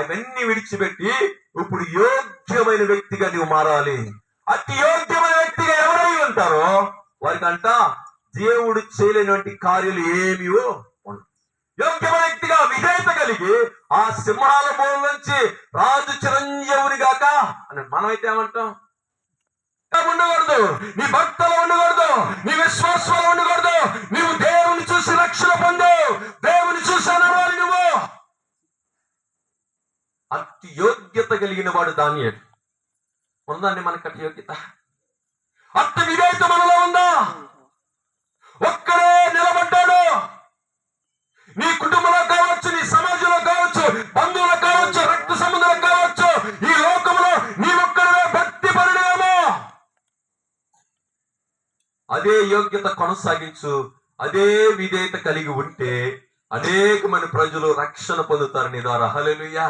అవన్నీ విడిచిపెట్టి ఇప్పుడు యోగ్యమైన వ్యక్తిగా నువ్వు మారాలి. అతి యోగ్యమైన వ్యక్తిగా ఎవరై ఉంటారో వారికంట దేవుడు చేయలేనటువంటి కార్యాలు ఏమీ ఉండవు. యోగ్యమైన వ్యక్తిగా విధేయత కలిగి ఆ సింహాల మూల నుంచి రాజు చిరంజీవుని గాక అని మనమైతే ఏమంటాం? ఉండకూడదు, నీ భక్తులు ఉండకూడదు, నీ విశ్వాసాలు ఉండకూడదు. నువ్వు దేవుని చూసి రక్షణ పొందు, దేవుని చూసి అనవాలి. నువ్వు అతి యోగ్యత కలిగిన వాడు దానియేలు. ఉందండి మనకి అతి యోగ్యత? అతి విధేయత మనలో ఉందా? ఒక్కడే నిలబడ్డాడు. నీ కుటుంబంలో కావచ్చు, నీ సమాజంలో కావచ్చు, బంధువులకు కావచ్చు, రక్త సంబంధాలకు కావచ్చు, ఈ లోకంలో నీ ఒక్కడే భక్తి పరుడేమో. అదే యోగ్యత కొనసాగించు, అదే విధేయత కలిగి ఉంటే అనేక మంది ప్రజలు రక్షణ పొందుతారు నీ ద్వారా. హల్లెలూయా.